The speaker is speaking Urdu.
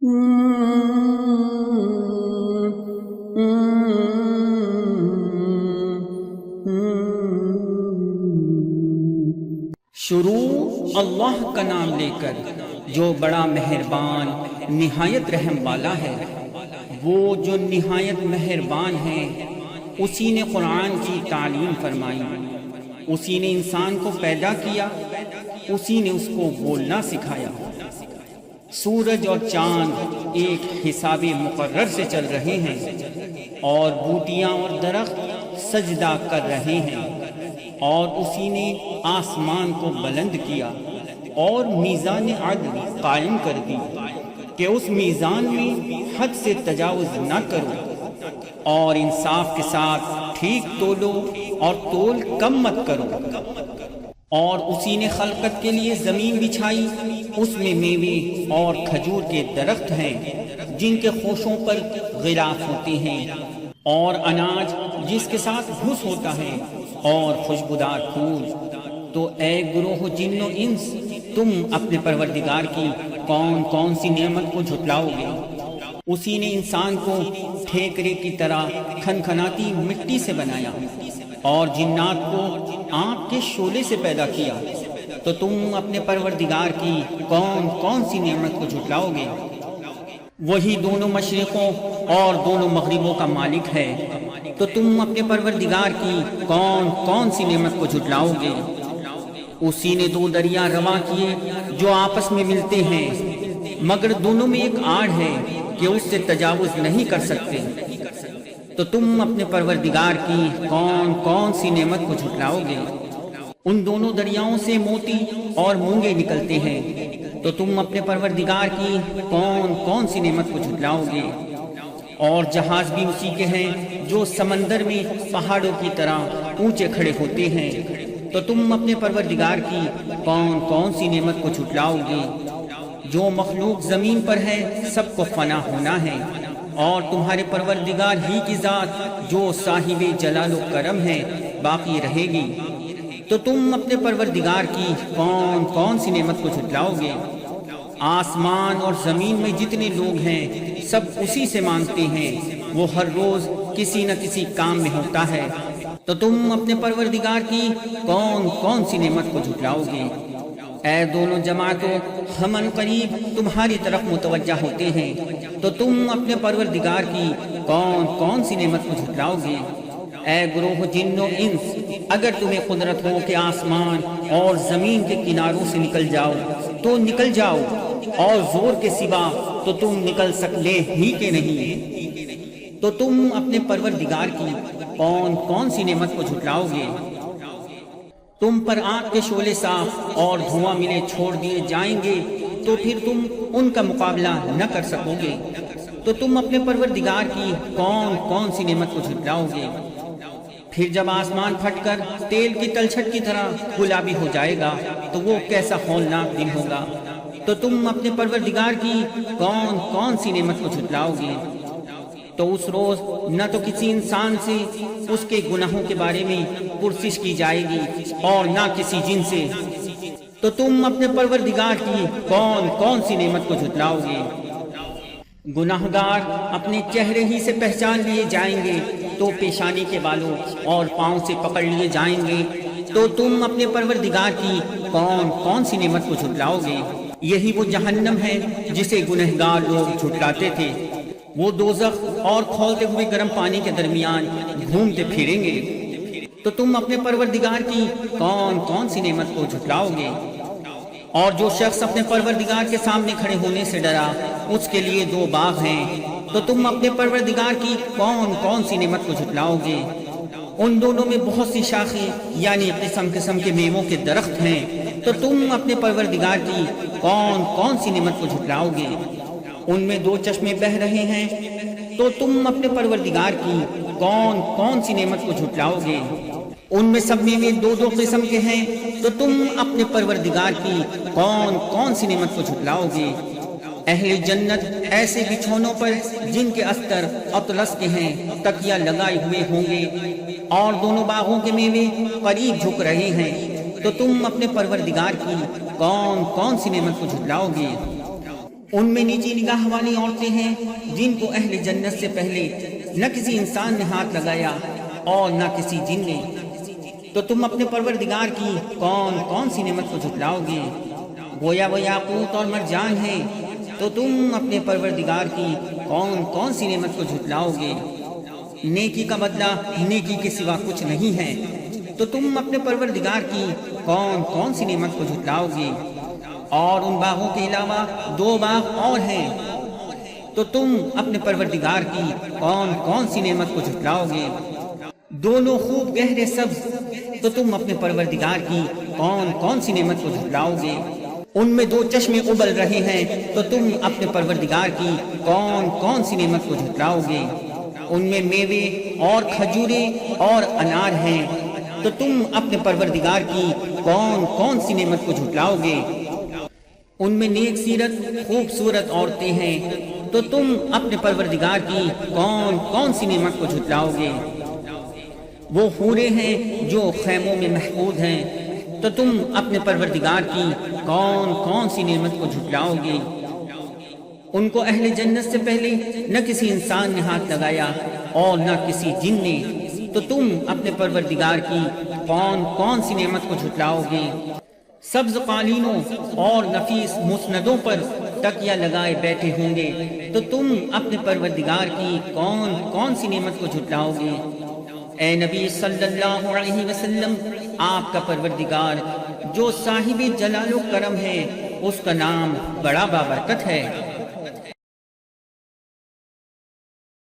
شروع اللہ کا نام لے کر جو بڑا مہربان نہایت رحم والا ہے۔ وہ جو نہایت مہربان ہے اسی نے قرآن کی تعلیم فرمائی، اسی نے انسان کو پیدا کیا، اسی نے اس کو بولنا سکھایا۔ سورج اور چاند ایک حساب مقرر سے چل رہے ہیں، اور بوٹیاں اور درخت سجدہ کر رہے ہیں، اور اسی نے آسمان کو بلند کیا اور میزان عدل قائم کر دی کہ اس میزان میں حد سے تجاوز نہ کرو، اور انصاف کے ساتھ ٹھیک تولو اور تول کم مت کرو۔ اور اسی نے خلقت کے لیے زمین بچھائی، اس میں میوے اور کھجور کے درخت ہیں جن کے خوشوں پر غلاف ہوتے ہیں، اور اناج جس کے ساتھ بھوس ہوتا ہے، اور خوشبودار پھول۔ تو اے گروہ جن و انس، تم اپنے پروردگار کی کون کون سی نعمت کو جھٹلاؤ گے؟ اسی نے انسان کو ٹھیکرے کی طرح کھنکھناتی مٹی سے بنایا، اور جنات کو آنکھ کے شعلے سے پیدا کیا۔ تو تم اپنے پروردگار کی کون کون سی نعمت کو جھٹلاؤ گے؟ وہی دونوں مشرقوں اور دونوں مغربوں کا مالک ہے، تو تم اپنے پروردگار کی کون کون سی نعمت کو جھٹلاؤ گے؟ اسی نے دو دریا رواں کیے جو آپس میں ملتے ہیں، مگر دونوں میں ایک آڑ ہے کہ اس سے تجاوز نہیں کر سکتے۔ تو تم اپنے پروردگار کی کون کون سی نعمت کو جھٹلاؤ گے؟ ان دونوں دریاؤں سے موتی اور مونگے نکلتے ہیں، تو تم اپنے پروردگار کی کون کون سی نعمت کو جھٹلاؤ گے؟ اور جہاز بھی اسی کے ہیں جو سمندر میں پہاڑوں کی طرح اونچے کھڑے ہوتے ہیں، تو تم اپنے پروردگار کی کون کون سی نعمت کو جھٹلاؤ گے؟ جو مخلوق زمین پر ہے سب کو فنا ہونا ہے، اور تمہارے پروردگار ہی کی ذات جو صاحب جلال و کرم ہے باقی رہے گی۔ تو تم اپنے پروردگار کی کون کون سی نعمت کو جھٹلاؤ گے؟ آسمان اور زمین میں جتنے لوگ ہیں سب اسی سے مانگتے ہیں، وہ ہر روز کسی نہ کسی کام میں ہوتا ہے۔ تو تم اپنے پروردگار کی کون کون سی نعمت کو جھٹلاؤ گے؟ اے دونوں جماعتوں، ہم ان قریب تمہاری طرف متوجہ ہوتے ہیں، تو تم اپنے پروردگار کی کون کون سی نعمت کو جھٹلاؤ گے؟ اے گروہ جن و انس، اگر تمہیں قدرت ہو کہ آسمان اور زمین کے کناروں سے نکل جاؤ تو نکل جاؤ، اور زور کے سوا تو تم نکل سکتے ہی کہ نہیں۔ تو تم اپنے پروردگار کی کون کون سی نعمت کو جھٹلاؤ گے؟ تم پر آگ کے شعلے صاف اور دھواں ملے چھوڑ دیے جائیں گے، تو پھر تم ان کا مقابلہ نہ کر سکو گے۔ تو تم اپنے پروردگار کی کون کون سی نعمت کو جھٹلاؤ گے؟ پھر جب آسمان پھٹ کر تیل کی تلچھٹ کی طرح گلابی ہو جائے گا تو وہ کیسا ہولناک دن ہوگا۔ تو تم اپنے پروردگار کی کون کون سی نعمت کو جھٹلاؤ گے؟ تو اس روز نہ تو کسی انسان سے اس کے گناہوں کے بارے میں پرسش کی جائے گی، اور نہ کسی جن سے۔ تو تم اپنے پروردگار کی کون کون سی نعمت کو جھٹلاؤ گے؟ گناہگار اپنے چہرے ہی سے پہچان لیے جائیں گے، تو پیشانی کے بالوں اور پاؤں سے پکڑ لیے جائیں گے۔ تو تم اپنے پروردگار کی کون کون سی نعمت کو جھٹلاؤ گے؟ یہی وہ جہنم ہے جسے گنہگار لوگ جھٹلاتے تھے، وہ دوزخ اور کھولتے ہوئے گرم پانی کے درمیان گھومتے پھریں گے۔ تو تم اپنے پروردگار کی کون کون سی نعمت کو جھٹلاؤ گے؟ اور جو شخص اپنے پروردگار کے سامنے کھڑے ہونے سے ڈرا، اس کے لیے دو باغ ہیں۔ تو تم اپنے پروردگار کی کون کون سی نعمت کو جھٹلاؤ گے؟ ان دونوں میں بہت سی شاخیں یعنی قسم قسم کے میووں کے درخت ہیں۔ تو تم اپنے پروردگار کی کون کون سی نعمت کو جھٹلاؤ گے؟ ان میں دو چشمے بہہ رہے ہیں۔ تو تم اپنے پروردگار کی کون کون سی نعمت کو جھٹلاؤ گے؟ ان میں سب میں دو دو قسم کے ہیں۔ تو تم اپنے پروردگار کی کون کون سی نعمت کو جھٹلاؤ گے؟ اہل جنت ایسے بچھونوں پر جن کے استر اطلس کے ہیں تکیہ لگائے ہوئے ہوں گے، اور دونوں باغوں کے میوے قریب جھک رہے ہیں۔ تو تم اپنے پروردگار کی کون کون سی نعمت کو جھٹلاؤ گے؟ ان میں نیچی نگاہ والی عورتیں ہیں جن کو اہل جنت سے پہلے نہ کسی انسان نے ہاتھ لگایا اور نہ کسی جن نے۔ تو تم اپنے پروردگار کی کون کون سی نعمت کو جھٹلاؤ گے؟ گویا وہ یاقوت اور مرجان ہیں، تو تم اپنے پروردگار کی کون کون سی نعمت کو جھٹلاؤ گے؟ نیکی کا بدلہ نیکی کے سوا کچھ نہیں ہے، تو تم اپنے پروردگار کی کون کون سی نعمت کو جھٹلاؤ گے؟ اور ان باغوں کے علاوہ 2 باغ اور ہیں، تو تم اپنے پروردگار کی کون کون سی نعمت کو جھٹلاؤ گے؟ دونوں خوب گہرے سبز، تو تم اپنے پروردگار کی کون کون سی نعمت کو جھٹلاؤ گے؟ ان میں 2 چشمے ابل رہے ہیں، تو تم اپنے پروردگار کی کون کون سی نعمت کو جھٹلاؤ گے؟ ان میں میوے اور کھجوریں اور انار ہیں، تو تم اپنے پروردگار کی کون کون سی نعمت کو جھٹلاؤ گے؟ ان میں نیک سیرت خوبصورت عورتیں ہیں، تو تم اپنے پروردگار کی کون کون سی نعمت کو جھٹلاؤ گے؟ وہ حوریں ہیں جو خیموں میں محفوظ ہیں، تو تم اپنے پروردگار کی کون کون سی نعمت کو جھٹلاؤ گے؟ ان کو اہل جنت سے پہلے نہ کسی انسان نے ہاتھ لگایا اور نہ کسی جن نے، تو تم اپنے پروردگار کی کون کون سی نعمت کو جھٹلاؤ گے؟ سبز قالینوں اور نفیس مسندوں پر تکیہ لگائے بیٹھے ہوں گے، تو تم اپنے پروردگار کی کون کون سی نعمت کو جھٹلاؤ گے؟ اے نبی صلی اللہ علیہ وسلم، آپ کا پروردگار جو صاحب جلال و کرم ہے، اس کا نام بڑا بابرکت ہے۔